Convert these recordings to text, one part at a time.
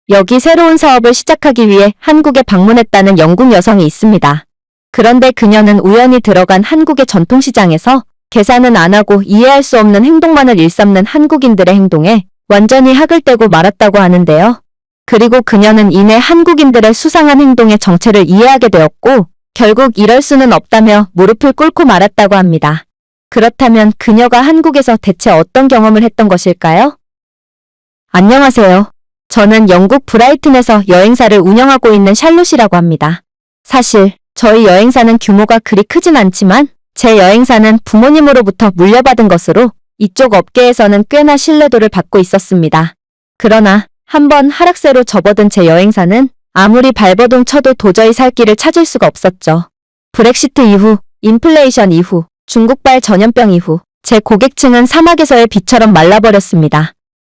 여기 새로운 사업을 시작하기 위해 한국에 방문했다는 영국 여성이 있습니다. 그런데 그녀는 우연히 들어간 한국의 전통시장에서 계산은 안 하고 이해할 수 없는 행동만을 일삼는 한국인들의 행동에 완전히 학을 떼고 말았다고 하는데요. 그리고 그녀는 이내 한국인들의 수상한 행동의 정체를 이해하게 되었고 결국 이럴 수는 없다며 무릎을 꿇고 말았다고 합니다. 그렇다면 그녀가 한국에서 대체 어떤 경험을 했던 것일까요? 안녕하세요. 저는 영국 브라이튼에서 여행사를 운영하고 있는 샬롯이라고 합니다. 사실 저희 여행사는 규모가 그리 크진 않지만 제 여행사는 부모님으로부터 물려받은 것으로 이쪽 업계에서는 꽤나 신뢰도를 받고 있었습니다. 그러나 한번 하락세로 접어든 제 여행사는 아무리 발버둥 쳐도 도저히 살 길을 찾을 수가 없었죠. 브렉시트 이후, 인플레이션 이후, 중국발 전염병 이후 제 고객층은 사막에서의 비처럼 말라버렸습니다.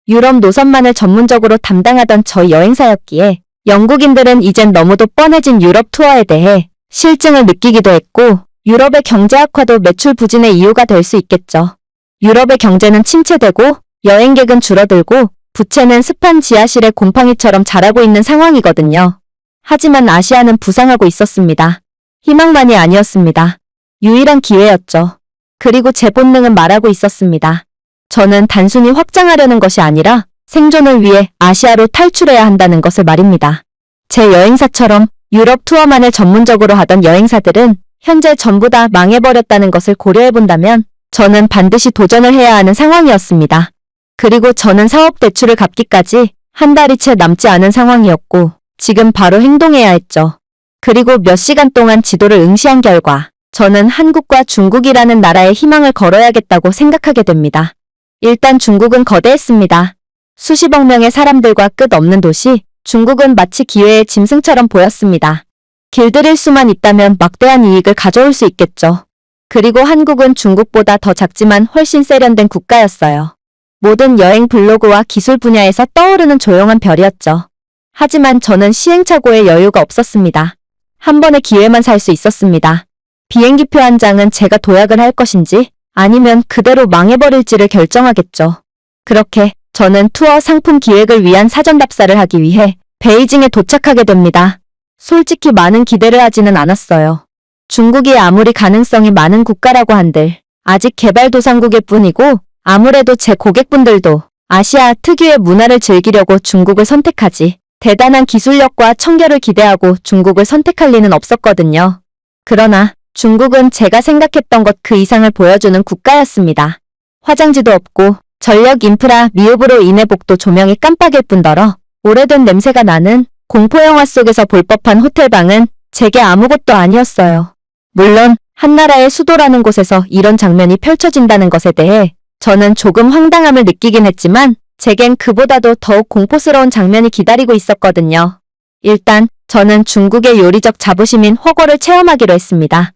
유럽 노선만을 전문적으로 담당하던 저희 여행사였기에 영국인들은 이젠 너무도 뻔해진 유럽 투어에 대해 실증을 느끼기도 했고 유럽의 경제 악화도 매출 부진의 이유가 될 수 있겠죠. 유럽의 경제는 침체되고 여행객은 줄어들고 부채는 습한 지하실의 곰팡이처럼 자라고 있는 상황이거든요. 하지만 아시아는 부상하고 있었습니다. 희망만이 아니었습니다. 유일한 기회였죠. 그리고 제 본능은 말하고 있었습니다. 저는 단순히 확장하려는 것이 아니라 생존을 위해 아시아로 탈출해야 한다는 것을 말입니다. 제 여행사처럼 유럽 투어만을 전문적으로 하던 여행사들은 현재 전부 다 망해버렸다는 것을 고려해본다면 저는 반드시 도전을 해야 하는 상황이었습니다. 그리고 저는 사업 대출을 갚기까지 한 달이 채 남지 않은 상황이었고 지금 바로 행동해야 했죠. 그리고 몇 시간 동안 지도를 응시한 결과 저는 한국과 중국이라는 나라에 희망을 걸어야겠다고 생각하게 됩니다. 일단 중국은 거대했습니다. 수십억 명의 사람들과 끝없는 도시, 중국은 마치 기회의 짐승처럼 보였습니다. 길들일 수만 있다면 막대한 이익을 가져올 수 있겠죠. 그리고 한국은 중국보다 더 작지만 훨씬 세련된 국가였어요. 모든 여행 블로그와 기술 분야에서 떠오르는 조용한 별이었죠. 하지만 저는 시행착오에 여유가 없었습니다. 한 번의 기회만 살 수 있었습니다. 비행기표 한 장은 제가 도약을 할 것인지 아니면 그대로 망해버릴지를 결정하겠죠. 그렇게 저는 투어 상품 기획을 위한 사전 답사를 하기 위해 베이징에 도착하게 됩니다. 솔직히 많은 기대를 하지는 않았어요. 중국이 아무리 가능성이 많은 국가라고 한들 아직 개발도상국일 뿐이고 아무래도 제 고객분들도 아시아 특유의 문화를 즐기려고 중국을 선택하지 대단한 기술력과 청결을 기대하고 중국을 선택할 리는 없었거든요. 그러나 중국은 제가 생각했던 것 그 이상을 보여주는 국가였습니다. 화장지도 없고 전력 인프라 미흡으로 인해 복도 조명이 깜빡일 뿐더러 오래된 냄새가 나는 공포영화 속에서 볼 법한 호텔방은 제게 아무것도 아니었어요. 물론 한나라의 수도라는 곳에서 이런 장면이 펼쳐진다는 것에 대해 저는 조금 황당함을 느끼긴 했지만 제겐 그보다도 더욱 공포스러운 장면이 기다리고 있었거든요. 일단 저는 중국의 요리적 자부심인 훠궈를 체험하기로 했습니다.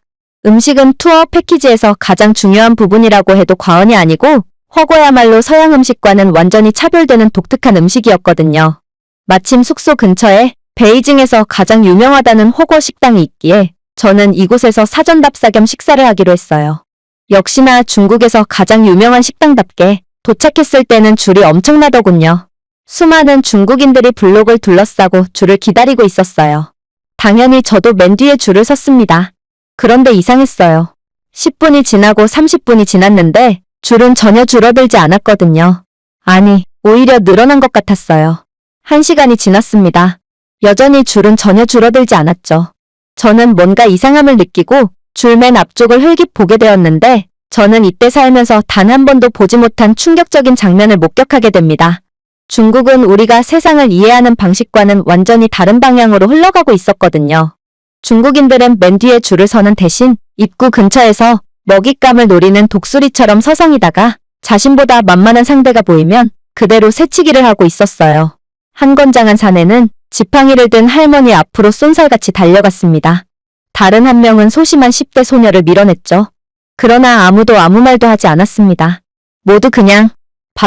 음식은 투어 패키지에서 가장 중요한 부분이라고 해도 과언이 아니고 훠궈야말로 서양 음식과는 완전히 차별되는 독특한 음식이었거든요. 마침 숙소 근처에 베이징에서 가장 유명하다는 훠궈 식당이 있기에 저는 이곳에서 사전 답사 겸 식사를 하기로 했어요. 역시나 중국에서 가장 유명한 식당답게 도착했을 때는 줄이 엄청나더군요. 수많은 중국인들이 블록을 둘러싸고 줄을 기다리고 있었어요. 당연히 저도 맨 뒤에 줄을 섰습니다. 그런데 이상했어요. 10분이 지나고 30분이 지났는데 줄은 전혀 줄어들지 않았거든요. 아니, 오히려 늘어난 것 같았어요. 1시간이 지났습니다. 여전히 줄은 전혀 줄어들지 않았죠. 저는 뭔가 이상함을 느끼고 줄 맨 앞쪽을 흘낏 보게 되었는데 저는 이때 살면서 단 한 번도 보지 못한 충격적인 장면을 목격하게 됩니다. 중국은 우리가 세상을 이해하는 방식과는 완전히 다른 방향으로 흘러가고 있었거든요. 중국인들은 맨 뒤에 줄을 서는 대신 입구 근처에서 먹잇감을 노리는 독수리처럼 서성이다가 자신보다 만만한 상대가 보이면 그대로 새치기를 하고 있었어요. 한 건장한 사내는 지팡이를 든 할머니 앞으로 쏜살같이 달려갔습니다. 다른 한 명은 소심한 10대 소녀를 밀어냈죠. 그러나 아무도 아무 말도 하지 않았습니다. 모두 그냥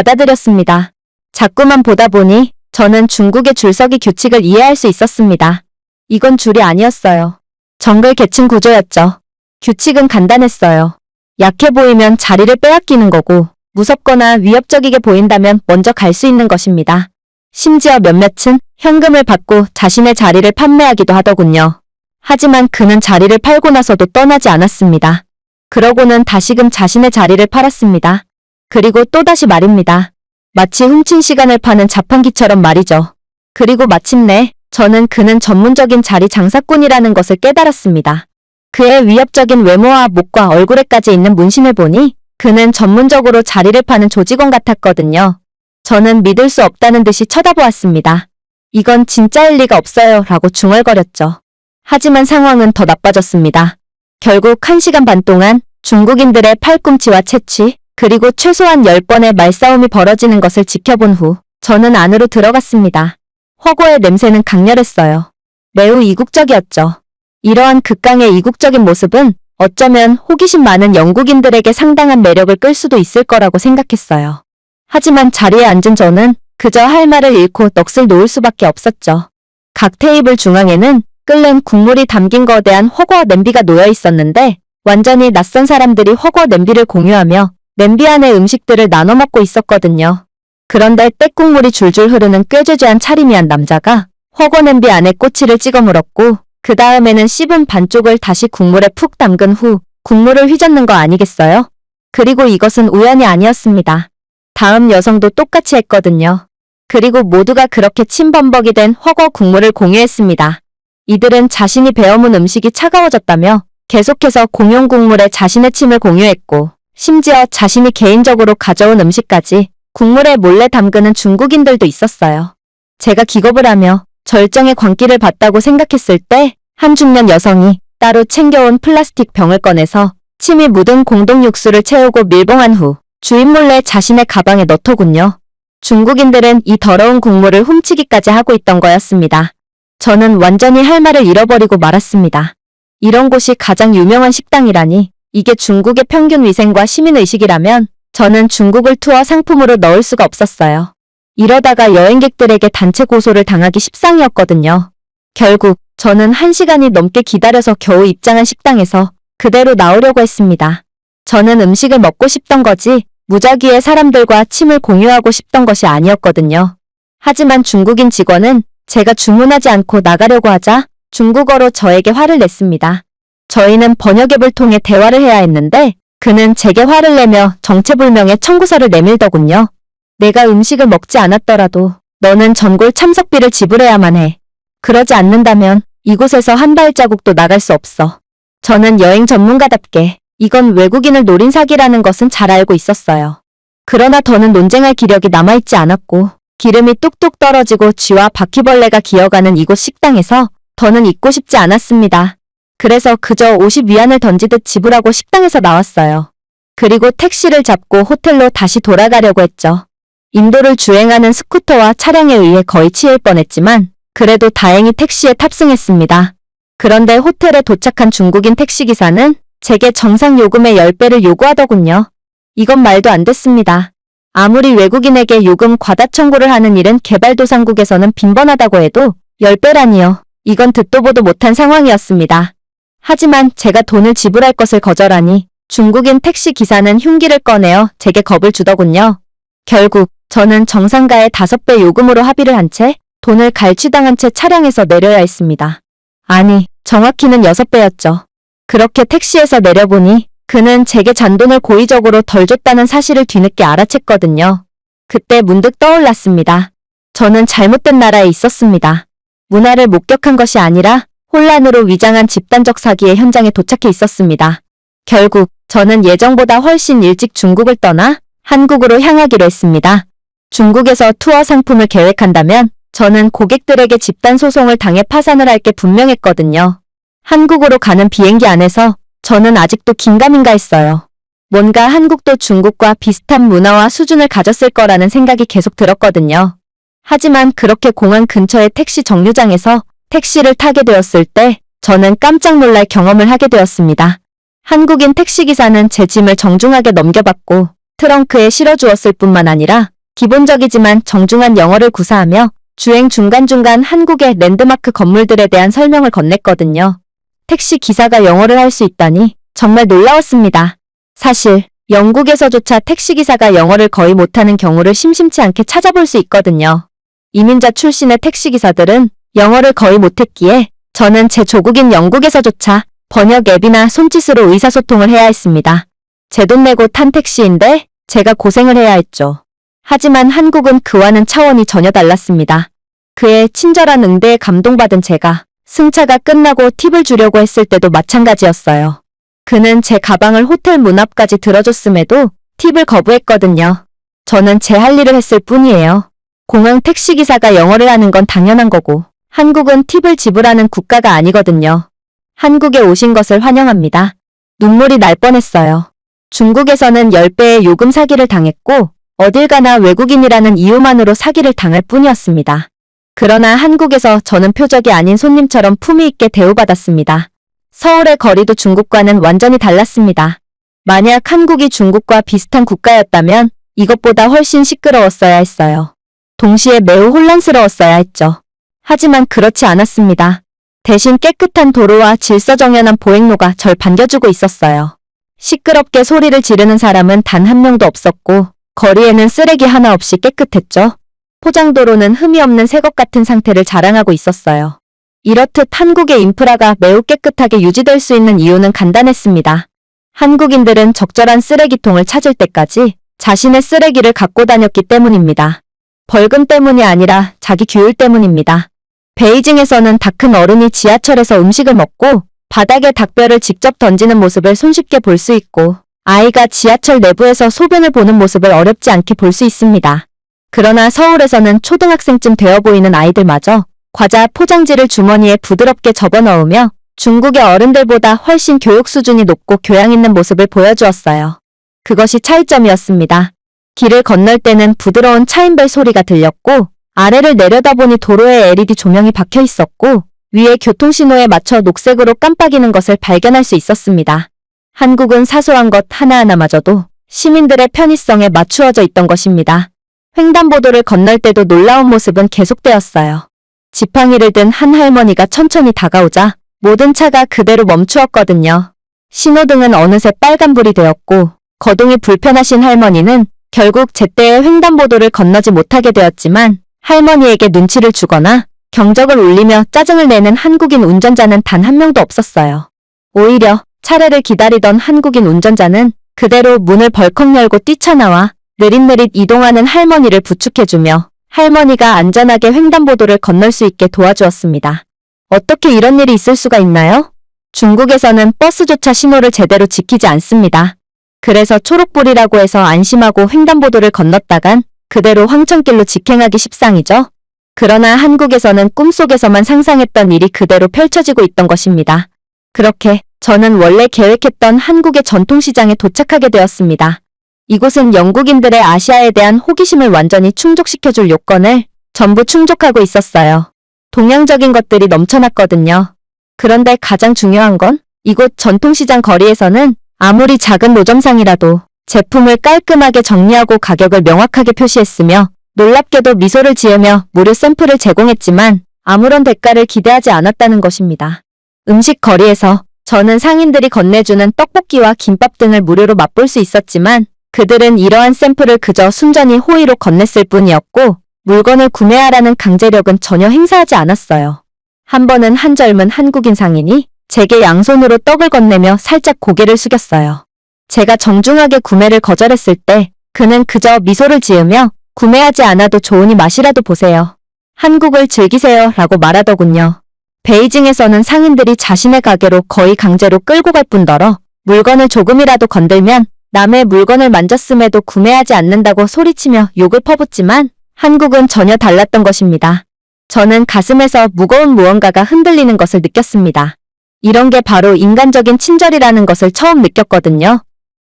받아들였습니다. 자꾸만 보다 보니 저는 중국의 줄서기 규칙을 이해할 수 있었습니다. 이건 줄이 아니었어요. 정글 계층 구조였죠. 규칙은 간단했어요. 약해 보이면 자리를 빼앗기는 거고 무섭거나 위협적이게 보인다면 먼저 갈 수 있는 것입니다. 심지어 몇몇은 현금을 받고 자신의 자리를 판매하기도 하더군요. 하지만 그는 자리를 팔고 나서도 떠나지 않았습니다. 그러고는 다시금 자신의 자리를 팔았습니다. 그리고 또다시 말입니다. 마치 훔친 시간을 파는 자판기처럼 말이죠. 그리고 마침내 저는 그는 전문적인 자리 장사꾼이라는 것을 깨달았습니다. 그의 위협적인 외모와 목과 얼굴에까지 있는 문신을 보니 그는 전문적으로 자리를 파는 조직원 같았거든요. 저는 믿을 수 없다는 듯이 쳐다보았습니다. 이건 진짜일 리가 없어요 라고 중얼거렸죠. 하지만 상황은 더 나빠졌습니다. 결국 1시간 반 동안 중국인들의 팔꿈치와 채취, 그리고 최소한 10번의 말싸움이 벌어지는 것을 지켜본 후 저는 안으로 들어갔습니다. 허거의 냄새는 강렬했어요. 매우 이국적이었죠. 이러한 극강의 이국적인 모습은 어쩌면 호기심 많은 영국인들에게 상당한 매력을 끌 수도 있을 거라고 생각했어요. 하지만 자리에 앉은 저는 그저 할 말을 잃고 넋을 놓을 수밖에 없었죠. 각 테이블 중앙에는 끓는 국물이 담긴 거대한 허거 냄비가 놓여 있었는데 완전히 낯선 사람들이 허거 냄비를 공유하며 냄비 안에 음식들을 나눠 먹고 있었거든요. 그런데 떼국물이 줄줄 흐르는 꾀죄죄한 차림이한 남자가 허거 냄비 안에 꼬치를 찍어 물었고 그 다음에는 씹은 반쪽을 다시 국물에 푹 담근 후 국물을 휘젓는 거 아니겠어요? 그리고 이것은 우연이 아니었습니다. 다음 여성도 똑같이 했거든요. 그리고 모두가 그렇게 침범벅이 된 허거 국물을 공유했습니다. 이들은 자신이 베어문 음식이 차가워졌다며 계속해서 공용 국물에 자신의 침을 공유했고 심지어 자신이 개인적으로 가져온 음식까지 국물에 몰래 담그는 중국인들도 있었어요. 제가 기겁을 하며 절정의 광기를 봤다고 생각했을 때 한 중년 여성이 따로 챙겨온 플라스틱 병을 꺼내서 침이 묻은 공동 육수를 채우고 밀봉한 후 주인 몰래 자신의 가방에 넣더군요. 중국인들은 이 더러운 국물을 훔치기까지 하고 있던 거였습니다. 저는 완전히 할 말을 잃어버리고 말았습니다. 이런 곳이 가장 유명한 식당이라니 이게 중국의 평균 위생과 시민의식이라면 저는 중국을 투어 상품으로 넣을 수가 없었어요. 이러다가 여행객들에게 단체 고소를 당하기 십상이었거든요. 결국 저는 1시간이 넘게 기다려서 겨우 입장한 식당에서 그대로 나오려고 했습니다. 저는 음식을 먹고 싶던 거지 무작위의 사람들과 침을 공유하고 싶던 것이 아니었거든요. 하지만 중국인 직원은 제가 주문하지 않고 나가려고 하자 중국어로 저에게 화를 냈습니다. 저희는 번역앱을 통해 대화를 해야 했는데 그는 제게 화를 내며 정체불명의 청구서를 내밀더군요. 내가 음식을 먹지 않았더라도 너는 전골 참석비를 지불해야만 해. 그러지 않는다면 이곳에서 한 발자국도 나갈 수 없어. 저는 여행 전문가답게 이건 외국인을 노린 사기라는 것은 잘 알고 있었어요. 그러나 더는 논쟁할 기력이 남아있지 않았고 기름이 뚝뚝 떨어지고 쥐와 바퀴벌레가 기어가는 이곳 식당에서 더는 있고 싶지 않았습니다. 그래서 그저 50위안을 던지듯 지불하고 식당에서 나왔어요. 그리고 택시를 잡고 호텔로 다시 돌아가려고 했죠. 인도를 주행하는 스쿠터와 차량에 의해 거의 치일 뻔했지만 그래도 다행히 택시에 탑승했습니다. 그런데 호텔에 도착한 중국인 택시기사는 제게 정상 요금의 10배를 요구하더군요. 이건 말도 안 됐습니다. 아무리 외국인에게 요금 과다 청구를 하는 일은 개발도상국에서는 빈번하다고 해도 10배라니요. 이건 듣도 보도 못한 상황이었습니다. 하지만 제가 돈을 지불할 것을 거절하니 중국인 택시 기사는 흉기를 꺼내어 제게 겁을 주더군요. 결국 저는 정상가의 5배 요금으로 합의를 한 채 돈을 갈취당한 채 차량에서 내려야 했습니다. 아니, 정확히는 6배였죠. 그렇게 택시에서 내려보니 그는 제게 잔돈을 고의적으로 덜 줬다는 사실을 뒤늦게 알아챘거든요. 그때 문득 떠올랐습니다. 저는 잘못된 나라에 있었습니다. 문화를 목격한 것이 아니라 혼란으로 위장한 집단적 사기의 현장에 도착해 있었습니다. 결국 저는 예정보다 훨씬 일찍 중국을 떠나 한국으로 향하기로 했습니다. 중국에서 투어 상품을 계획한다면 저는 고객들에게 집단 소송을 당해 파산을 할 게 분명했거든요. 한국으로 가는 비행기 안에서 저는 아직도 긴가민가 했어요. 뭔가 한국도 중국과 비슷한 문화와 수준을 가졌을 거라는 생각이 계속 들었거든요. 하지만 그렇게 공항 근처의 택시 정류장에서 택시를 타게 되었을 때 저는 깜짝 놀랄 경험을 하게 되었습니다. 한국인 택시기사는 제 짐을 정중하게 넘겨받고 트렁크에 실어주었을 뿐만 아니라 기본적이지만 정중한 영어를 구사하며 주행 중간중간 한국의 랜드마크 건물들에 대한 설명을 건넸거든요. 택시 기사가 영어를 할 수 있다니 정말 놀라웠습니다. 사실 영국에서조차 택시 기사가 영어를 거의 못하는 경우를 심심치 않게 찾아볼 수 있거든요. 이민자 출신의 택시기사들은 영어를 거의 못했기에 저는 제 조국인 영국에서조차 번역 앱이나 손짓으로 의사소통을 해야 했습니다. 제 돈 내고 탄 택시인데 제가 고생을 해야 했죠. 하지만 한국은 그와는 차원이 전혀 달랐습니다. 그의 친절한 응대에 감동받은 제가 승차가 끝나고 팁을 주려고 했을 때도 마찬가지였어요. 그는 제 가방을 호텔 문 앞까지 들어줬음에도 팁을 거부했거든요. 저는 제 할 일을 했을 뿐이에요. 공항 택시기사가 영어를 하는 건 당연한 거고 한국은 팁을 지불하는 국가가 아니거든요. 한국에 오신 것을 환영합니다. 눈물이 날 뻔했어요. 중국에서는 10배의 요금 사기를 당했고 어딜 가나 외국인이라는 이유만으로 사기를 당할 뿐이었습니다. 그러나 한국에서 저는 표적이 아닌 손님처럼 품위 있게 대우받았습니다. 서울의 거리도 중국과는 완전히 달랐습니다. 만약 한국이 중국과 비슷한 국가였다면 이것보다 훨씬 시끄러웠어야 했어요. 동시에 매우 혼란스러웠어야 했죠. 하지만 그렇지 않았습니다. 대신 깨끗한 도로와 질서정연한 보행로가 절 반겨주고 있었어요. 시끄럽게 소리를 지르는 사람은 단 한 명도 없었고 거리에는 쓰레기 하나 없이 깨끗했죠. 포장도로는 흠이 없는 새것 같은 상태를 자랑하고 있었어요. 이렇듯 한국의 인프라가 매우 깨끗하게 유지될 수 있는 이유는 간단했습니다. 한국인들은 적절한 쓰레기통을 찾을 때까지 자신의 쓰레기를 갖고 다녔기 때문입니다. 벌금 때문이 아니라 자기 규율 때문입니다. 베이징에서는 다 큰 어른이 지하철에서 음식을 먹고 바닥에 닭뼈를 직접 던지는 모습을 손쉽게 볼 수 있고 아이가 지하철 내부에서 소변을 보는 모습을 어렵지 않게 볼 수 있습니다. 그러나 서울에서는 초등학생쯤 되어 보이는 아이들마저 과자 포장지를 주머니에 부드럽게 접어넣으며 중국의 어른들보다 훨씬 교육 수준이 높고 교양 있는 모습을 보여주었어요. 그것이 차이점이었습니다. 길을 건널 때는 부드러운 차임벨 소리가 들렸고 아래를 내려다보니 도로에 LED 조명이 박혀 있었고 위에 교통신호에 맞춰 녹색으로 깜빡이는 것을 발견할 수 있었습니다. 한국은 사소한 것 하나하나마저도 시민들의 편의성에 맞추어져 있던 것입니다. 횡단보도를 건널 때도 놀라운 모습은 계속되었어요. 지팡이를 든 한 할머니가 천천히 다가오자 모든 차가 그대로 멈추었거든요. 신호등은 어느새 빨간불이 되었고 거동이 불편하신 할머니는 결국 제때에 횡단보도를 건너지 못하게 되었지만 할머니에게 눈치를 주거나 경적을 울리며 짜증을 내는 한국인 운전자는 단 한 명도 없었어요. 오히려 차례를 기다리던 한국인 운전자는 그대로 문을 벌컥 열고 뛰쳐나와 느릿느릿 이동하는 할머니를 부축해주며 할머니가 안전하게 횡단보도를 건널 수 있게 도와주었습니다. 어떻게 이런 일이 있을 수가 있나요? 중국에서는 버스조차 신호를 제대로 지키지 않습니다. 그래서 초록불이라고 해서 안심하고 횡단보도를 건넜다간 그대로 황천길로 직행하기 십상이죠. 그러나 한국에서는 꿈속에서만 상상했던 일이 그대로 펼쳐지고 있던 것입니다. 그렇게 저는 원래 계획했던 한국의 전통시장에 도착하게 되었습니다. 이곳은 영국인들의 아시아에 대한 호기심을 완전히 충족시켜줄 요건을 전부 충족하고 있었어요. 동양적인 것들이 넘쳐났거든요. 그런데 가장 중요한 건 이곳 전통시장 거리에서는 아무리 작은 노점상이라도 제품을 깔끔하게 정리하고 가격을 명확하게 표시했으며 놀랍게도 미소를 지으며 무료 샘플을 제공했지만 아무런 대가를 기대하지 않았다는 것입니다. 음식 거리에서 저는 상인들이 건네주는 떡볶이와 김밥 등을 무료로 맛볼 수 있었지만 그들은 이러한 샘플을 그저 순전히 호의로 건넸을 뿐이었고 물건을 구매하라는 강제력은 전혀 행사하지 않았어요. 한 번은 한 젊은 한국인 상인이 제게 양손으로 떡을 건네며 살짝 고개를 숙였어요. 제가 정중하게 구매를 거절했을 때 그는 그저 미소를 지으며 구매하지 않아도 좋으니 맛이라도 보세요. 한국을 즐기세요 라고 말하더군요. 베이징에서는 상인들이 자신의 가게로 거의 강제로 끌고 갈 뿐더러 물건을 조금이라도 건들면 남의 물건을 만졌음에도 구매하지 않는다고 소리치며 욕을 퍼붓지만 한국은 전혀 달랐던 것입니다. 저는 가슴에서 무거운 무언가가 흔들리는 것을 느꼈습니다. 이런 게 바로 인간적인 친절이라는 것을 처음 느꼈거든요.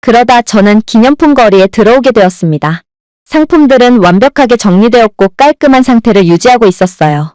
그러다 저는 기념품 거리에 들어오게 되었습니다. 상품들은 완벽하게 정리되었고 깔끔한 상태를 유지하고 있었어요.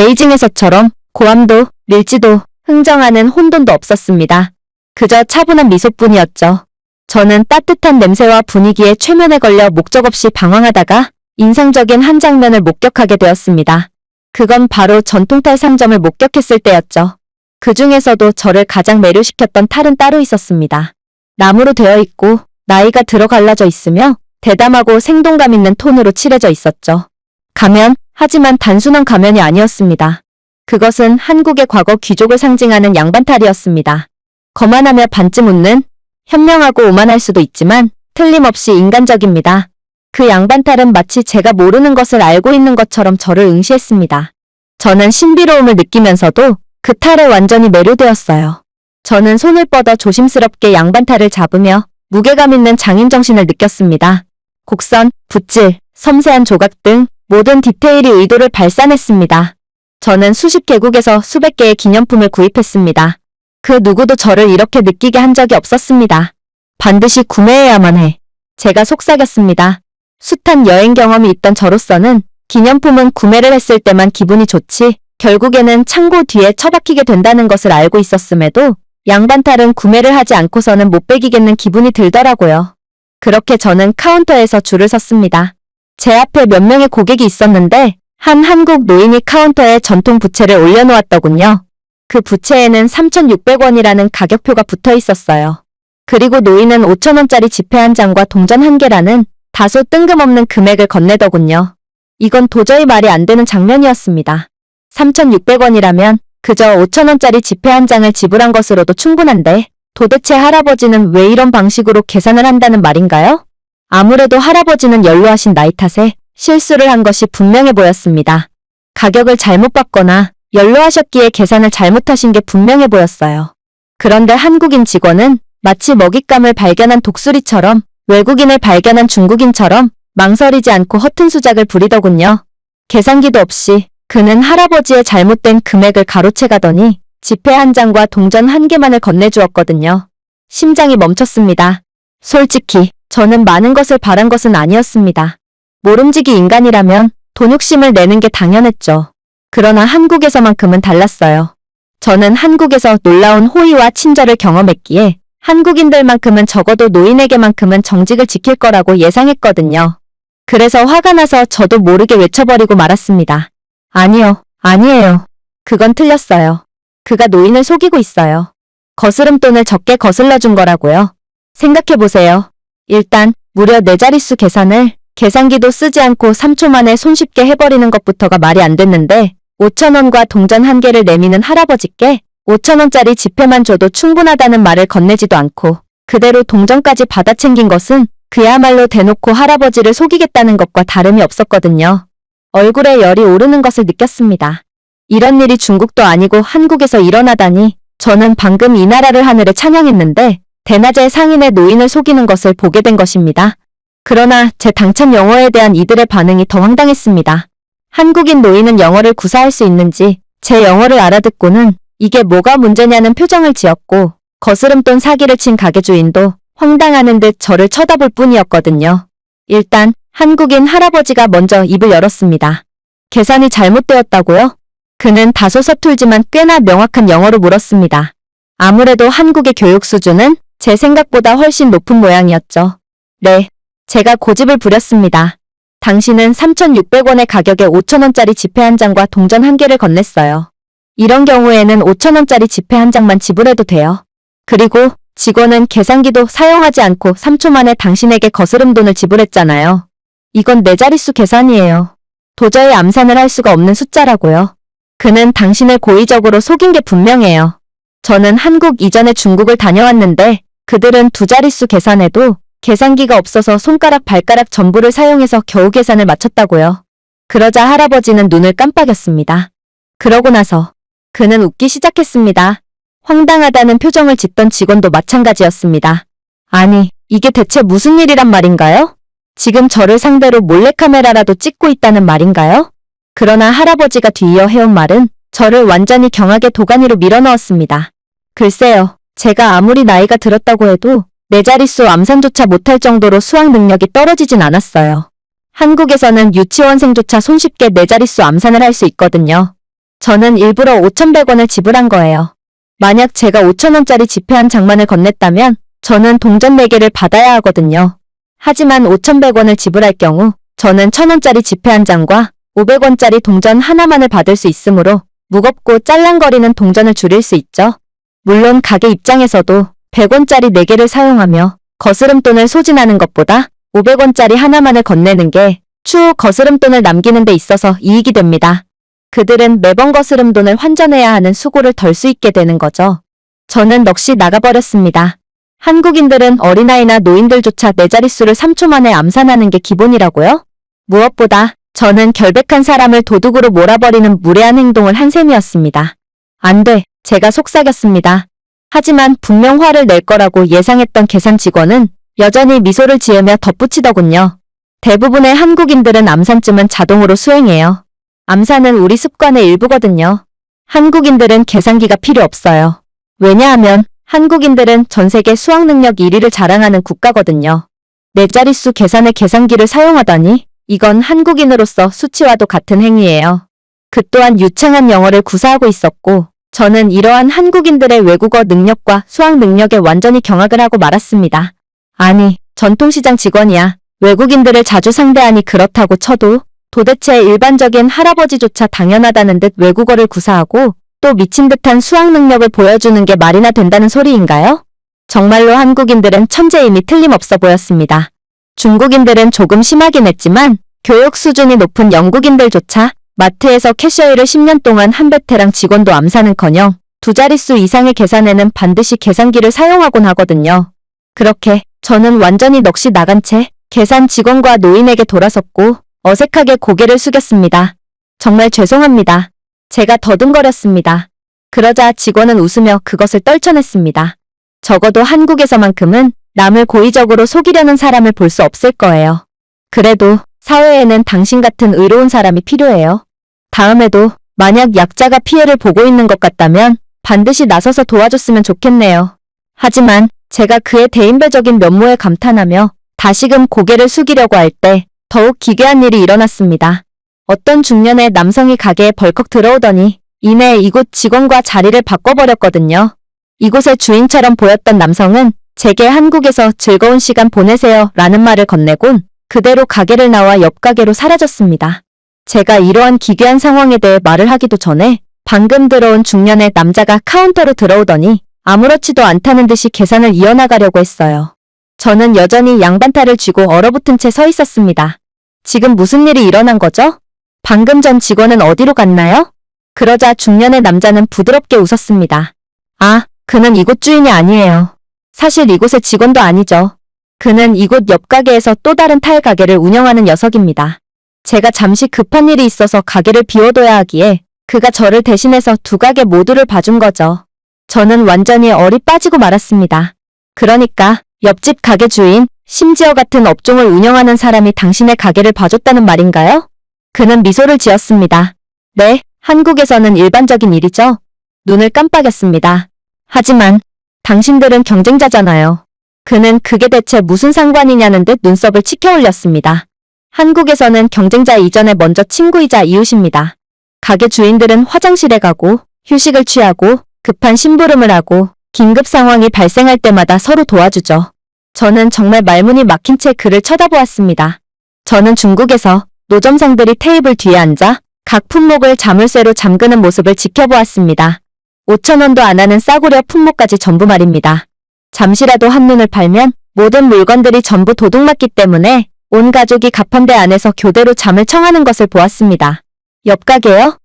베이징에서처럼 고함도 밀지도 흥정하는 혼돈도 없었습니다. 그저 차분한 미소뿐이었죠. 저는 따뜻한 냄새와 분위기에 최면에 걸려 목적 없이 방황하다가 인상적인 한 장면을 목격하게 되었습니다. 그건 바로 전통탈 상점을 목격했을 때였죠. 그 중에서도 저를 가장 매료시켰던 탈은 따로 있었습니다. 나무로 되어 있고 나이가 들어 갈라져 있으며 대담하고 생동감 있는 톤으로 칠해져 있었죠. 가면 하지만 단순한 가면이 아니었습니다. 그것은 한국의 과거 귀족을 상징하는 양반탈이었습니다. 거만하며 반쯤 웃는, 현명하고 오만할 수도 있지만 틀림없이 인간적입니다. 그 양반탈은 마치 제가 모르는 것을 알고 있는 것처럼 저를 응시했습니다. 저는 신비로움을 느끼면서도 그 탈에 완전히 매료되었어요. 저는 손을 뻗어 조심스럽게 양반탈을 잡으며 무게감 있는 장인 정신을 느꼈습니다. 곡선, 붓질, 섬세한 조각 등 모든 디테일이 의도를 발산했습니다. 저는 수십 개국에서 수백 개의 기념품을 구입했습니다. 그 누구도 저를 이렇게 느끼게 한 적이 없었습니다. 반드시 구매해야만 해. 제가 속삭였습니다. 숱한 여행 경험이 있던 저로서는 기념품은 구매를 했을 때만 기분이 좋지 결국에는 창고 뒤에 처박히게 된다는 것을 알고 있었음에도 양반탈은 구매를 하지 않고서는 못 베기겠는 기분이 들더라고요. 그렇게 저는 카운터에서 줄을 섰습니다. 제 앞에 몇 명의 고객이 있었는데 한 한국 노인이 카운터에 전통 부채를 올려놓았더군요. 그 부채에는 3,600원이라는 가격표가 붙어 있었어요. 그리고 노인은 5,000원짜리 지폐 한 장과 동전 한 개라는 다소 뜬금없는 금액을 건네더군요. 이건 도저히 말이 안 되는 장면이었습니다. 3,600원이라면 그저 5,000원짜리 지폐 한 장을 지불한 것으로도 충분한데 도대체 할아버지는 왜 이런 방식으로 계산을 한다는 말인가요? 아무래도 할아버지는 연로하신 나이 탓에 실수를 한 것이 분명해 보였습니다. 가격을 잘못 받거나 연로하셨기에 계산을 잘못하신 게 분명해 보였어요. 그런데 한국인 직원은 마치 먹잇감을 발견한 독수리처럼 외국인을 발견한 중국인처럼 망설이지 않고 허튼 수작을 부리더군요. 계산기도 없이 그는 할아버지의 잘못된 금액을 가로채 가더니 지폐 한 장과 동전 한 개만을 건네주었거든요. 심장이 멈췄습니다. 솔직히 저는 많은 것을 바란 것은 아니었습니다. 모름지기 인간이라면 돈욕심을 내는 게 당연했죠. 그러나 한국에서만큼은 달랐어요. 저는 한국에서 놀라운 호의와 친절을 경험했기에 한국인들만큼은 적어도 노인에게만큼은 정직을 지킬 거라고 예상했거든요. 그래서 화가 나서 저도 모르게 외쳐버리고 말았습니다. 아니요, 아니에요. 그건 틀렸어요. 그가 노인을 속이고 있어요. 거스름돈을 적게 거슬러 준 거라고요. 생각해보세요. 일단 무려 4자릿수 계산을 계산기도 쓰지 않고 3초 만에 손쉽게 해버리는 것부터가 말이 안 됐는데 5,000원과 동전 한 개를 내미는 할아버지께 5,000원짜리 지폐만 줘도 충분하다는 말을 건네지도 않고 그대로 동전까지 받아 챙긴 것은 그야말로 대놓고 할아버지를 속이겠다는 것과 다름이 없었거든요. 얼굴에 열이 오르는 것을 느꼈습니다. 이런 일이 중국도 아니고 한국에서 일어나다니 저는 방금 이 나라를 하늘에 찬양했는데 대낮에 상인의 노인을 속이는 것을 보게 된 것입니다. 그러나 제 당찬 영어에 대한 이들의 반응이 더 황당했습니다. 한국인 노인은 영어를 구사할 수 있는지 제 영어를 알아듣고는 이게 뭐가 문제냐는 표정을 지었고 거스름돈 사기를 친 가게 주인도 황당하는 듯 저를 쳐다볼 뿐이었거든요. 일단 한국인 할아버지가 먼저 입을 열었습니다. 계산이 잘못되었다고요? 그는 다소 서툴지만 꽤나 명확한 영어로 물었습니다. 아무래도 한국의 교육 수준은 제 생각보다 훨씬 높은 모양이었죠. 네, 제가 고집을 부렸습니다. 당신은 3,600원의 가격에 5,000원짜리 지폐 한 장과 동전 한 개를 건넸어요. 이런 경우에는 5,000원짜리 지폐 한 장만 지불해도 돼요. 그리고 직원은 계산기도 사용하지 않고 3초 만에 당신에게 거스름돈을 지불했잖아요. 이건 4자릿수 계산이에요. 도저히 암산을 할 수가 없는 숫자라고요. 그는 당신을 고의적으로 속인 게 분명해요. 저는 한국 이전에 중국을 다녀왔는데 그들은 2자릿수 계산에도 계산기가 없어서 손가락 발가락 전부를 사용해서 겨우 계산을 마쳤다고요. 그러자 할아버지는 눈을 깜빡였습니다. 그러고 나서 그는 웃기 시작했습니다. 황당하다는 표정을 짓던 직원도 마찬가지였습니다. 아니, 이게 대체 무슨 일이란 말인가요? 지금 저를 상대로 몰래카메라라도 찍고 있다는 말인가요? 그러나 할아버지가 뒤이어 해온 말은 저를 완전히 경악의 도가니로 밀어넣었습니다. 글쎄요, 제가 아무리 나이가 들었다고 해도 4자릿수 암산조차 못할 정도로 수학 능력이 떨어지진 않았어요. 한국에서는 유치원생조차 손쉽게 4자릿수 암산을 할 수 있거든요. 저는 일부러 5,100원을 지불한 거예요. 만약 제가 5,000원짜리 지폐 한 장만을 건넸다면 저는 동전 4개를 받아야 하거든요. 하지만 5,100원을 지불할 경우 저는 1,000원짜리 지폐 한 장과 500원짜리 동전 하나만을 받을 수 있으므로 무겁고 짤랑거리는 동전을 줄일 수 있죠. 물론 가게 입장에서도 100원짜리 4개를 사용하며 거스름돈을 소진하는 것보다 500원짜리 하나만을 건네는 게 추후 거스름돈을 남기는 데 있어서 이익이 됩니다. 그들은 매번 거스름돈을 환전해야 하는 수고를 덜 수 있게 되는 거죠. 저는 넋이 나가버렸습니다. 한국인들은 어린아이나 노인들조차 네 자릿수를 3초 만에 암산하는 게 기본이라고요? 무엇보다 저는 결백한 사람을 도둑으로 몰아버리는 무례한 행동을 한 셈이었습니다. 안 돼, 제가 속삭였습니다. 하지만 분명 화를 낼 거라고 예상했던 계산 직원은 여전히 미소를 지으며 덧붙이더군요. 대부분의 한국인들은 암산쯤은 자동으로 수행해요. 암산은 우리 습관의 일부거든요. 한국인들은 계산기가 필요 없어요. 왜냐하면 한국인들은 전 세계 수학 능력 1위를 자랑하는 국가거든요. 네 자릿수 계산의 계산기를 사용하다니 이건 한국인으로서 수치와도 같은 행위예요. 그 또한 유창한 영어를 구사하고 있었고 저는 이러한 한국인들의 외국어 능력과 수학 능력에 완전히 경악을 하고 말았습니다. 아니, 전통시장 직원이야. 외국인들을 자주 상대하니 그렇다고 쳐도 도대체 일반적인 할아버지조차 당연하다는 듯 외국어를 구사하고 또 미친 듯한 수학 능력을 보여주는 게 말이나 된다는 소리인가요? 정말로 한국인들은 천재임이 틀림없어 보였습니다. 중국인들은 조금 심하긴 했지만 교육 수준이 높은 영국인들조차 마트에서 캐셔일을 10년 동안 한 베테랑 직원도 암산은커녕 두 자릿수 이상의 계산에는 반드시 계산기를 사용하곤 하거든요. 그렇게 저는 완전히 넋이 나간 채 계산 직원과 노인에게 돌아섰고 어색하게 고개를 숙였습니다. 정말 죄송합니다. 제가 더듬거렸습니다. 그러자 직원은 웃으며 그것을 떨쳐냈습니다. 적어도 한국에서만큼은 남을 고의적으로 속이려는 사람을 볼 수 없을 거예요. 그래도 사회에는 당신 같은 의로운 사람이 필요해요. 다음에도 만약 약자가 피해를 보고 있는 것 같다면 반드시 나서서 도와줬으면 좋겠네요. 하지만 제가 그의 대인배적인 면모에 감탄하며 다시금 고개를 숙이려고 할 때 더욱 기괴한 일이 일어났습니다. 어떤 중년의 남성이 가게에 벌컥 들어오더니 이내 이곳 직원과 자리를 바꿔버렸거든요. 이곳의 주인처럼 보였던 남성은 제게 한국에서 즐거운 시간 보내세요 라는 말을 건네곤 그대로 가게를 나와 옆 가게로 사라졌습니다. 제가 이러한 기괴한 상황에 대해 말을 하기도 전에 방금 들어온 중년의 남자가 카운터로 들어오더니 아무렇지도 않다는 듯이 계산을 이어나가려고 했어요. 저는 여전히 양반탈을 쥐고 얼어붙은 채 서 있었습니다. 지금 무슨 일이 일어난 거죠? 방금 전 직원은 어디로 갔나요? 그러자 중년의 남자는 부드럽게 웃었습니다. 아, 그는 이곳 주인이 아니에요. 사실 이곳의 직원도 아니죠. 그는 이곳 옆 가게에서 또 다른 타일 가게를 운영하는 녀석입니다. 제가 잠시 급한 일이 있어서 가게를 비워둬야 하기에 그가 저를 대신해서 두 가게 모두를 봐준 거죠. 저는 완전히 얼이 빠지고 말았습니다. 그러니까 옆집 가게 주인, 심지어 같은 업종을 운영하는 사람이 당신의 가게를 봐줬다는 말인가요? 그는 미소를 지었습니다. 네, 한국에서는 일반적인 일이죠. 눈을 깜빡였습니다. 하지만 당신들은 경쟁자잖아요. 그는 그게 대체 무슨 상관이냐는 듯 눈썹을 치켜 올렸습니다. 한국에서는 경쟁자 이전에 먼저 친구이자 이웃입니다. 가게 주인들은 화장실에 가고 휴식을 취하고 급한 심부름을 하고 긴급 상황이 발생할 때마다 서로 도와주죠. 저는 정말 말문이 막힌 채 그를 쳐다보았습니다. 저는 중국에서 노점상들이 테이블 뒤에 앉아 각 품목을 자물쇠로 잠그는 모습을 지켜보았습니다. 5,000원도 안 하는 싸구려 품목까지 전부 말입니다. 잠시라도 한눈을 팔면 모든 물건들이 전부 도둑맞기 때문에 온 가족이 가판대 안에서 교대로 잠을 청하는 것을 보았습니다. 옆가게요?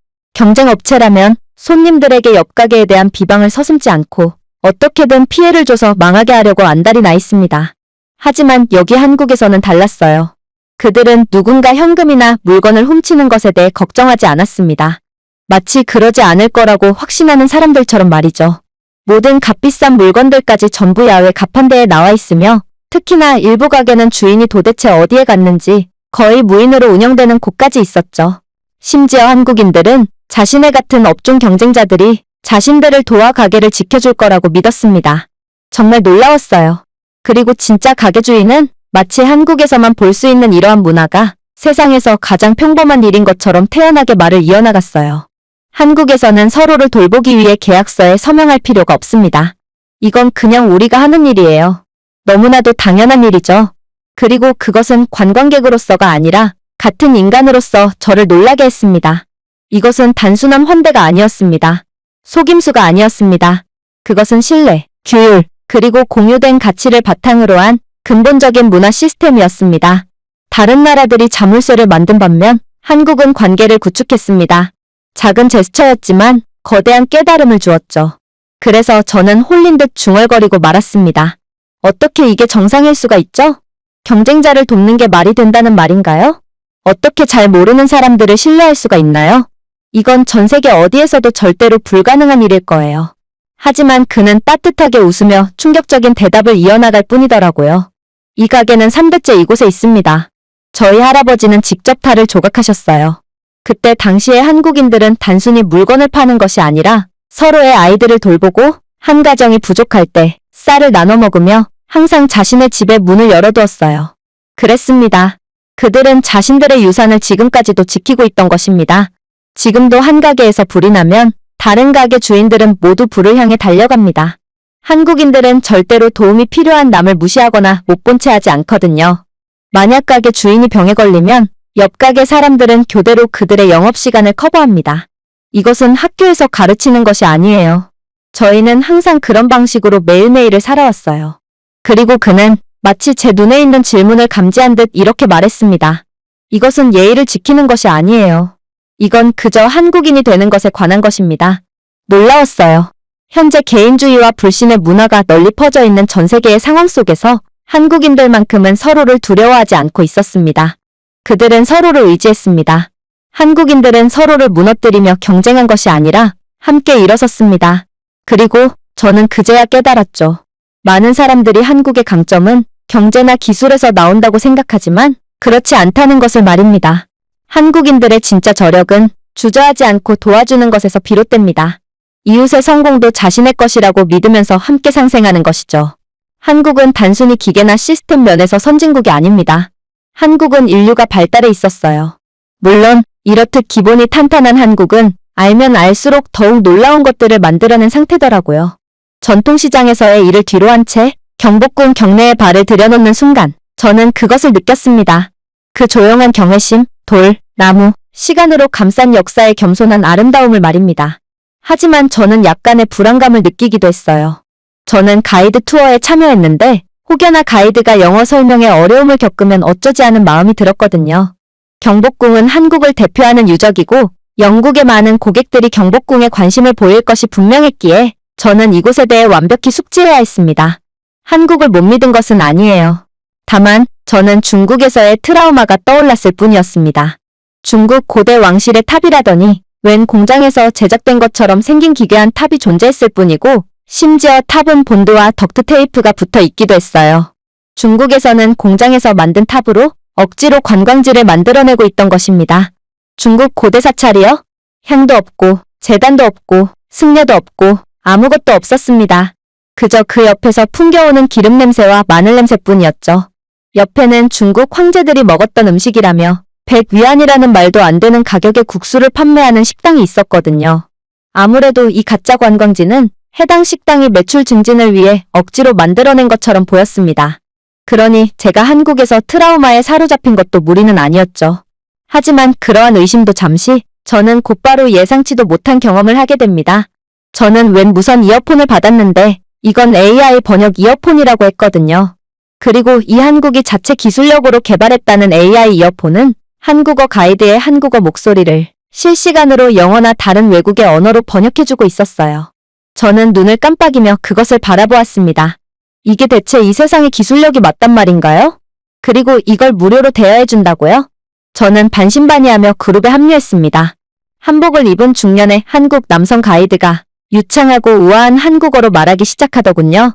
경쟁업체라면 손님들에게 옆가게에 대한 비방을 서슴지 않고 어떻게든 피해를 줘서 망하게 하려고 안달이 나 있습니다. 하지만 여기 한국에서는 달랐어요. 그들은 누군가 현금이나 물건을 훔치는 것에 대해 걱정하지 않았습니다. 마치 그러지 않을 거라고 확신하는 사람들처럼 말이죠. 모든 값비싼 물건들까지 전부 야외 가판대에 나와 있으며 특히나 일부 가게는 주인이 도대체 어디에 갔는지 거의 무인으로 운영되는 곳까지 있었죠. 심지어 한국인들은 자신의 같은 업종 경쟁자들이 자신들을 도와 가게를 지켜줄 거라고 믿었습니다. 정말 놀라웠어요. 그리고 진짜 가게 주인은 마치 한국에서만 볼 수 있는 이러한 문화가 세상에서 가장 평범한 일인 것처럼 태연하게 말을 이어나갔어요. 한국에서는 서로를 돌보기 위해 계약서에 서명할 필요가 없습니다. 이건 그냥 우리가 하는 일이에요. 너무나도 당연한 일이죠. 그리고 그것은 관광객으로서가 아니라 같은 인간으로서 저를 놀라게 했습니다. 이것은 단순한 환대가 아니었습니다. 속임수가 아니었습니다. 그것은 신뢰, 규율, 그리고 공유된 가치를 바탕으로 한 근본적인 문화 시스템이었습니다. 다른 나라들이 자물쇠를 만든 반면 한국은 관계를 구축했습니다. 작은 제스처였지만 거대한 깨달음을 주었죠. 그래서 저는 홀린 듯 중얼거리고 말았습니다. 어떻게 이게 정상일 수가 있죠? 경쟁자를 돕는 게 말이 된다는 말인가요? 어떻게 잘 모르는 사람들을 신뢰할 수가 있나요? 이건 전 세계 어디에서도 절대로 불가능한 일일 거예요. 하지만 그는 따뜻하게 웃으며 충격적인 대답을 이어나갈 뿐이더라고요. 이 가게는 3대째 이곳에 있습니다. 저희 할아버지는 직접 탈을 조각하셨어요. 그때 당시에 한국인들은 단순히 물건을 파는 것이 아니라 서로의 아이들을 돌보고 한 가정이 부족할 때 쌀을 나눠 먹으며 항상 자신의 집에 문을 열어두었어요. 그랬습니다. 그들은 자신들의 유산을 지금까지도 지키고 있던 것입니다. 지금도 한 가게에서 불이 나면 다른 가게 주인들은 모두 불을 향해 달려갑니다. 한국인들은 절대로 도움이 필요한 남을 무시하거나 못 본 채 하지 않거든요. 만약 가게 주인이 병에 걸리면 옆 가게 사람들은 교대로 그들의 영업시간을 커버합니다. 이것은 학교에서 가르치는 것이 아니에요. 저희는 항상 그런 방식으로 매일매일을 살아왔어요. 그리고 그는 마치 제 눈에 있는 질문을 감지한 듯 이렇게 말했습니다. 이것은 예의를 지키는 것이 아니에요. 이건 그저 한국인이 되는 것에 관한 것입니다. 놀라웠어요. 현재 개인주의와 불신의 문화가 널리 퍼져 있는 전 세계의 상황 속에서 한국인들만큼은 서로를 두려워하지 않고 있었습니다. 그들은 서로를 의지했습니다. 한국인들은 서로를 무너뜨리며 경쟁한 것이 아니라 함께 일어섰습니다. 그리고 저는 그제야 깨달았죠. 많은 사람들이 한국의 강점은 경제나 기술에서 나온다고 생각하지만 그렇지 않다는 것을 말입니다. 한국인들의 진짜 저력은 주저하지 않고 도와주는 것에서 비롯됩니다. 이웃의 성공도 자신의 것이라고 믿으면서 함께 상생하는 것이죠. 한국은 단순히 기계나 시스템 면에서 선진국이 아닙니다. 한국은 인류가 발달해 있었어요. 물론 이렇듯 기본이 탄탄한 한국은 알면 알수록 더욱 놀라운 것들을 만들어낸 상태더라고요. 전통시장에서의 일을 뒤로한 채 경복궁 경내에 발을 들여놓는 순간 저는 그것을 느꼈습니다. 그 조용한 경외심, 돌, 나무, 시간으로 감싼 역사의 겸손한 아름다움을 말입니다. 하지만 저는 약간의 불안감을 느끼기도 했어요. 저는 가이드 투어에 참여했는데 혹여나 가이드가 영어 설명에 어려움을 겪으면 어쩌지 하는 마음이 들었거든요. 경복궁은 한국을 대표하는 유적이고 영국의 많은 고객들이 경복궁에 관심을 보일 것이 분명했기에 저는 이곳에 대해 완벽히 숙지해야 했습니다. 한국을 못 믿은 것은 아니에요. 다만 저는 중국에서의 트라우마가 떠올랐을 뿐이었습니다. 중국 고대 왕실의 탑이라더니 웬 공장에서 제작된 것처럼 생긴 기괴한 탑이 존재했을 뿐이고 심지어 탑은 본드와 덕트 테이프가 붙어 있기도 했어요. 중국에서는 공장에서 만든 탑으로 억지로 관광지를 만들어내고 있던 것입니다. 중국 고대 사찰이요? 향도 없고 제단도 없고 승려도 없고 아무것도 없었습니다. 그저 그 옆에서 풍겨오는 기름 냄새와 마늘 냄새뿐이었죠. 옆에는 중국 황제들이 먹었던 음식이라며 100위안이라는 말도 안 되는 가격의 국수를 판매하는 식당이 있었거든요. 아무래도 이 가짜 관광지는 해당 식당이 매출 증진을 위해 억지로 만들어낸 것처럼 보였습니다. 그러니 제가 한국에서 트라우마에 사로잡힌 것도 무리는 아니었죠. 하지만 그러한 의심도 잠시, 저는 곧바로 예상치도 못한 경험을 하게 됩니다. 저는 웬 무선 이어폰을 받았는데 이건 AI 번역 이어폰이라고 했거든요. 그리고 이 한국이 자체 기술력으로 개발했다는 AI 이어폰은 한국어 가이드의 한국어 목소리를 실시간으로 영어나 다른 외국의 언어로 번역해주고 있었어요. 저는 눈을 깜빡이며 그것을 바라보았습니다. 이게 대체 이 세상의 기술력이 맞단 말인가요? 그리고 이걸 무료로 대여해준다고요? 저는 반신반의하며 그룹에 합류했습니다. 한복을 입은 중년의 한국 남성 가이드가 유창하고 우아한 한국어로 말하기 시작하더군요.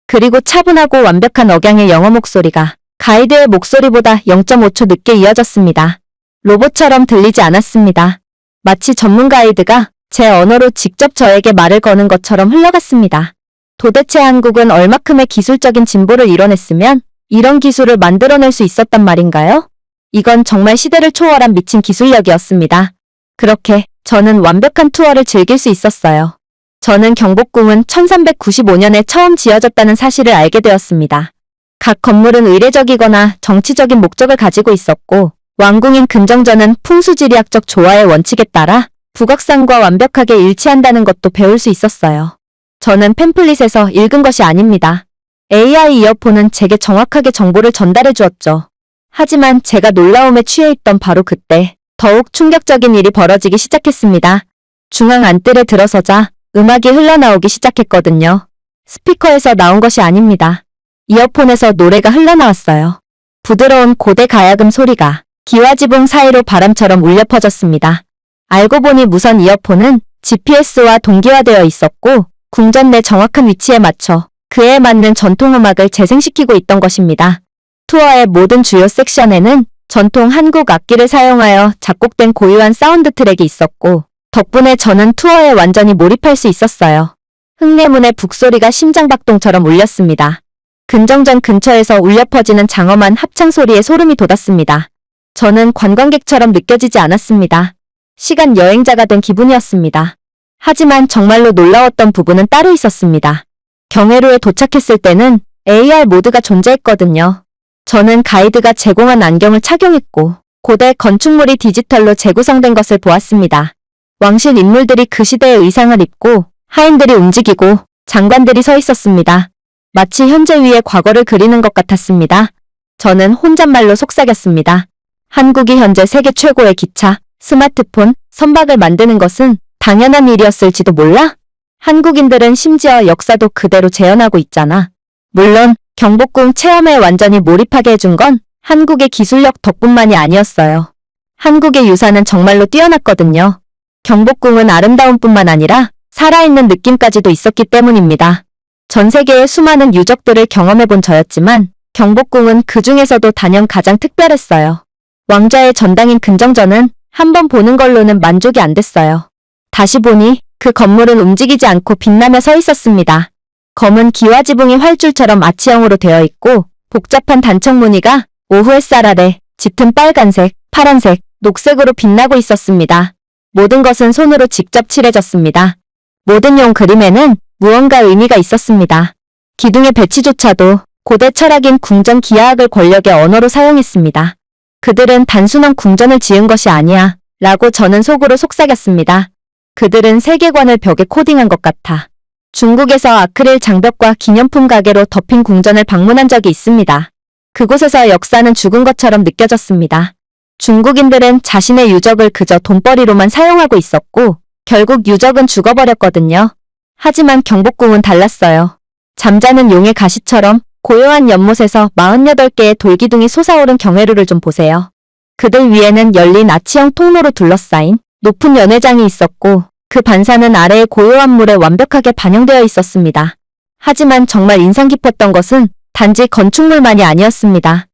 그리고 차분하고 완벽한 억양의 영어 목소리가 가이드의 목소리보다 0.5초 늦게 이어졌습니다. 로봇처럼 들리지 않았습니다. 마치 전문 가이드가 제 언어로 직접 저에게 말을 거는 것처럼 흘러갔습니다. 도대체 한국은 얼마큼의 기술적인 진보를 이뤄냈으면 이런 기술을 만들어낼 수 있었단 말인가요? 이건 정말 시대를 초월한 미친 기술력이었습니다. 그렇게 저는 완벽한 투어를 즐길 수 있었어요. 저는 경복궁은 1395년에 처음 지어졌다는 사실을 알게 되었습니다. 각 건물은 의례적이거나 정치적인 목적을 가지고 있었고 왕궁인 금정전은 풍수지리학적 조화의 원칙에 따라 북악산과 완벽하게 일치한다는 것도 배울 수 있었어요. 저는 팸플릿에서 읽은 것이 아닙니다. AI 이어폰은 제게 정확하게 정보를 전달해 주었죠. 하지만 제가 놀라움에 취해 있던 바로 그때 더욱 충격적인 일이 벌어지기 시작했습니다. 중앙 안뜰에 들어서자 음악이 흘러나오기 시작했거든요. 스피커에서 나온 것이 아닙니다. 이어폰에서 노래가 흘러나왔어요. 부드러운 고대 가야금 소리가 기와 지붕 사이로 바람처럼 울려 퍼졌습니다. 알고 보니 무선 이어폰은 GPS와 동기화되어 있었고 궁전 내 정확한 위치에 맞춰 그에 맞는 전통음악을 재생시키고 있던 것입니다. 투어의 모든 주요 섹션에는 전통 한국 악기를 사용하여 작곡된 고유한 사운드 트랙이 있었고 덕분에 저는 투어에 완전히 몰입할 수 있었어요. 흙내문의 북소리가 심장박동처럼 울렸습니다. 근정전 근처에서 울려 퍼지는 장엄한 합창소리에 소름이 돋았습니다. 저는 관광객처럼 느껴지지 않았습니다. 시간 여행자가 된 기분이었습니다. 하지만 정말로 놀라웠던 부분은 따로 있었습니다. 경회로에 도착했을 때는 AR 모드가 존재했거든요. 저는 가이드가 제공한 안경을 착용했고 고대 건축물이 디지털로 재구성된 것을 보았습니다. 왕실 인물들이 그 시대의 의상을 입고 하인들이 움직이고 장관들이 서 있었습니다. 마치 현재 위에 과거를 그리는 것 같았습니다. 저는 혼잣말로 속삭였습니다. 한국이 현재 세계 최고의 기차, 스마트폰, 선박을 만드는 것은 당연한 일이었을지도 몰라? 한국인들은 심지어 역사도 그대로 재현하고 있잖아. 물론 경복궁 체험에 완전히 몰입하게 해준 건 한국의 기술력 덕분만이 아니었어요. 한국의 유산은 정말로 뛰어났거든요. 경복궁은 아름다움 뿐만 아니라 살아있는 느낌까지도 있었기 때문입니다. 전 세계의 수많은 유적들을 경험해본 저였지만 경복궁은 그 중에서도 단연 가장 특별했어요. 왕좌의 전당인 근정전은 한 번 보는 걸로는 만족이 안 됐어요. 다시 보니 그 건물은 움직이지 않고 빛나며 서 있었습니다. 검은 기와 지붕이 활줄처럼 아치형으로 되어 있고 복잡한 단청 무늬가 오후 햇살 아래 짙은 빨간색, 파란색, 녹색으로 빛나고 있었습니다. 모든 것은 손으로 직접 칠해졌습니다. 모든 용 그림에는 무언가 의미가 있었습니다. 기둥의 배치조차도 고대 철학인 궁전 기하학을 권력의 언어로 사용했습니다. 그들은 단순한 궁전을 지은 것이 아니야 라고 저는 속으로 속삭였습니다. 그들은 세계관을 벽에 코딩한 것 같아. 중국에서 아크릴 장벽과 기념품 가게로 덮인 궁전을 방문한 적이 있습니다. 그곳에서 역사는 죽은 것처럼 느껴졌습니다. 중국인들은 자신의 유적을 그저 돈벌이로만 사용하고 있었고 결국 유적은 죽어버렸거든요. 하지만 경복궁은 달랐어요. 잠자는 용의 가시처럼 고요한 연못에서 48개의 돌기둥이 솟아오른 경회로를 좀 보세요. 그들 위에는 열린 아치형 통로로 둘러싸인 높은 연회장이 있었고 그 반사는 아래의 고요한 물에 완벽하게 반영되어 있었습니다. 하지만 정말 인상 깊었던 것은 단지 건축물만이 아니었습니다.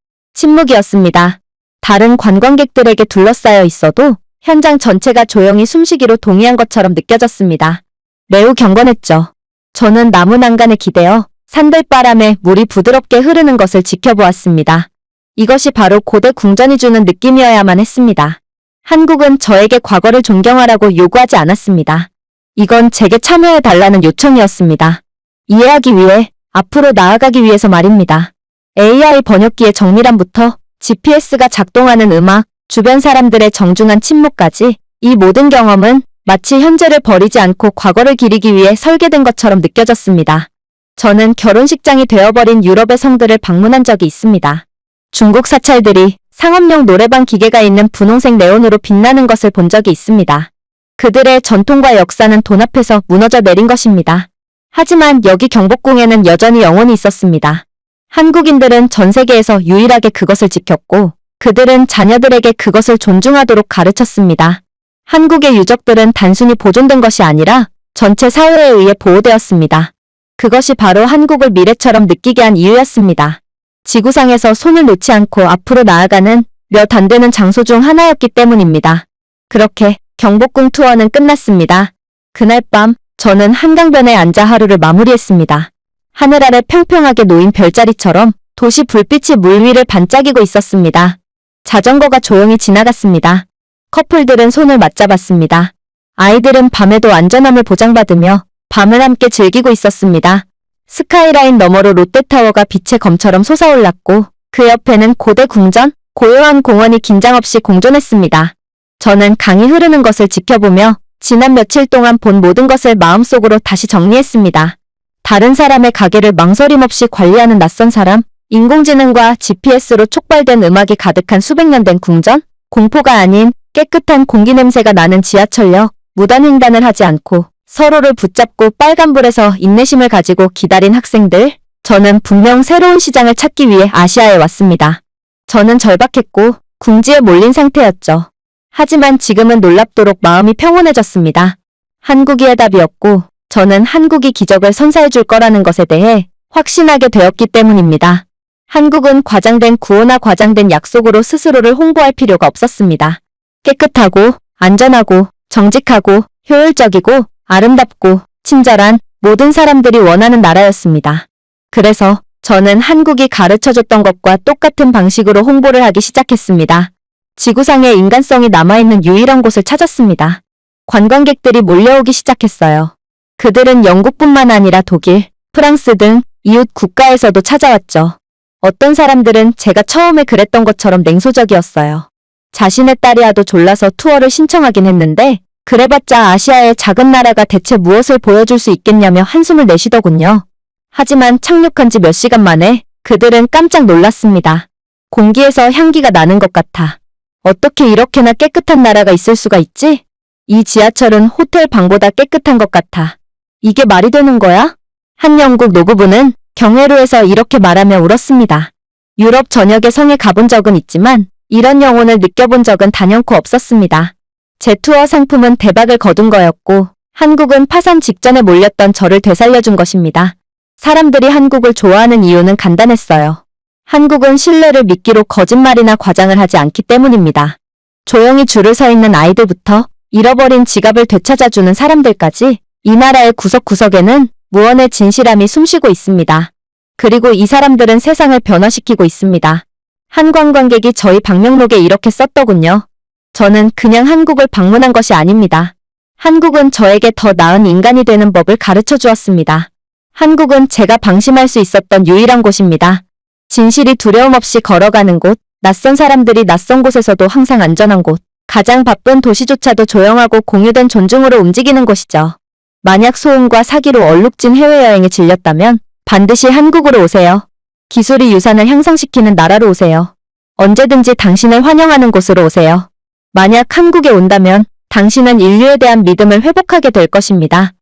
침묵이었습니다. 다른 관광객들에게 둘러싸여 있어도 현장 전체가 조용히 숨쉬기로 동의한 것처럼 느껴졌습니다. 매우 경건했죠. 저는 나무 난간에 기대어 산들바람에 물이 부드럽게 흐르는 것을 지켜보았습니다. 이것이 바로 고대 궁전이 주는 느낌이어야만 했습니다. 한국은 저에게 과거를 존경하라고 요구하지 않았습니다. 이건 제게 참여해달라는 요청이었습니다. 이해하기 위해, 앞으로 나아가기 위해서 말입니다. AI 번역기의 정밀함부터 GPS가 작동하는 음악, 주변 사람들의 정중한 침묵까지 이 모든 경험은 마치 현재를 버리지 않고 과거를 기리기 위해 설계된 것처럼 느껴졌습니다. 저는 결혼식장이 되어버린 유럽의 성들을 방문한 적이 있습니다. 중국 사찰들이 상업용 노래방 기계가 있는 분홍색 네온으로 빛나는 것을 본 적이 있습니다. 그들의 전통과 역사는 돈 앞에서 무너져 내린 것입니다. 하지만 여기 경복궁에는 여전히 영혼이 있었습니다. 한국인들은 전 세계에서 유일하게 그것을 지켰고 그들은 자녀들에게 그것을 존중하도록 가르쳤습니다. 한국의 유적들은 단순히 보존된 것이 아니라 전체 사회에 의해 보호되었습니다. 그것이 바로 한국을 미래처럼 느끼게 한 이유였습니다. 지구상에서 손을 놓지 않고 앞으로 나아가는 몇 안 되는 장소 중 하나였기 때문입니다. 그렇게 경복궁 투어는 끝났습니다. 그날 밤 저는 한강변에 앉아 하루를 마무리했습니다. 하늘 아래 평평하게 놓인 별자리처럼 도시 불빛이 물 위를 반짝이고 있었습니다. 자전거가 조용히 지나갔습니다. 커플들은 손을 맞잡았습니다. 아이들은 밤에도 안전함을 보장받으며 밤을 함께 즐기고 있었습니다. 스카이라인 너머로 롯데타워가 빛의 검처럼 솟아올랐고 그 옆에는 고대 궁전, 고요한 공원이 긴장 없이 공존했습니다. 저는 강이 흐르는 것을 지켜보며 지난 며칠 동안 본 모든 것을 마음속으로 다시 정리했습니다. 다른 사람의 가게를 망설임 없이 관리하는 낯선 사람, 인공지능과 GPS로 촉발된 음악이 가득한 수백 년 된 궁전? 공포가 아닌 깨끗한 공기 냄새가 나는 지하철역, 무단횡단을 하지 않고 서로를 붙잡고 빨간불에서 인내심을 가지고 기다린 학생들. 저는 분명 새로운 시장을 찾기 위해 아시아에 왔습니다. 저는 절박했고 궁지에 몰린 상태였죠. 하지만 지금은 놀랍도록 마음이 평온해졌습니다. 한국이 해답이었고 저는 한국이 기적을 선사해줄 거라는 것에 대해 확신하게 되었기 때문입니다. 한국은 과장된 구호나 과장된 약속으로 스스로를 홍보할 필요가 없었습니다. 깨끗하고 안전하고 정직하고 효율적이고 아름답고 친절한 모든 사람들이 원하는 나라였습니다. 그래서 저는 한국이 가르쳐줬던 것과 똑같은 방식으로 홍보를 하기 시작했습니다. 지구상에 인간성이 남아있는 유일한 곳을 찾았습니다. 관광객들이 몰려오기 시작했어요. 그들은 영국뿐만 아니라 독일, 프랑스 등 이웃 국가에서도 찾아왔죠. 어떤 사람들은 제가 처음에 그랬던 것처럼 냉소적이었어요. 자신의 딸이야도 졸라서 투어를 신청하긴 했는데 그래봤자 아시아의 작은 나라가 대체 무엇을 보여줄 수 있겠냐며 한숨을 내쉬더군요. 하지만 착륙한 지 몇 시간 만에 그들은 깜짝 놀랐습니다. 공기에서 향기가 나는 것 같아. 어떻게 이렇게나 깨끗한 나라가 있을 수가 있지? 이 지하철은 호텔 방보다 깨끗한 것 같아. 이게 말이 되는 거야? 한 영국 노부부는 경회로에서 이렇게 말하며 울었습니다. 유럽 전역의 성에 가본 적은 있지만 이런 영혼을 느껴본 적은 단연코 없었습니다. 제 투어 상품은 대박을 거둔 거였고 한국은 파산 직전에 몰렸던 저를 되살려준 것입니다. 사람들이 한국을 좋아하는 이유는 간단했어요. 한국은 신뢰를 미끼로 거짓말이나 과장을 하지 않기 때문입니다. 조용히 줄을 서 있는 아이들부터 잃어버린 지갑을 되찾아주는 사람들까지 이 나라의 구석구석에는 무언의 진실함이 숨쉬고 있습니다. 그리고 이 사람들은 세상을 변화시키고 있습니다. 한 관광객이 저희 방명록에 이렇게 썼더군요. 저는 그냥 한국을 방문한 것이 아닙니다. 한국은 저에게 더 나은 인간이 되는 법을 가르쳐 주었습니다. 한국은 제가 방심할 수 있었던 유일한 곳입니다. 진실이 두려움 없이 걸어가는 곳, 낯선 사람들이 낯선 곳에서도 항상 안전한 곳, 가장 바쁜 도시조차도 조용하고 공유된 존중으로 움직이는 곳이죠. 만약 소음과 사기로 얼룩진 해외여행에 질렸다면 반드시 한국으로 오세요. 기술이 유산을 향상시키는 나라로 오세요. 언제든지 당신을 환영하는 곳으로 오세요. 만약 한국에 온다면 당신은 인류에 대한 믿음을 회복하게 될 것입니다.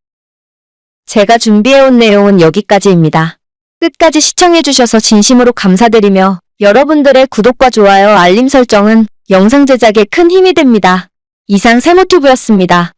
제가 준비해온 내용은 여기까지입니다. 끝까지 시청해주셔서 진심으로 감사드리며 여러분들의 구독과 좋아요, 알림 설정은 영상 제작에 큰 힘이 됩니다. 이상 세모튜브였습니다.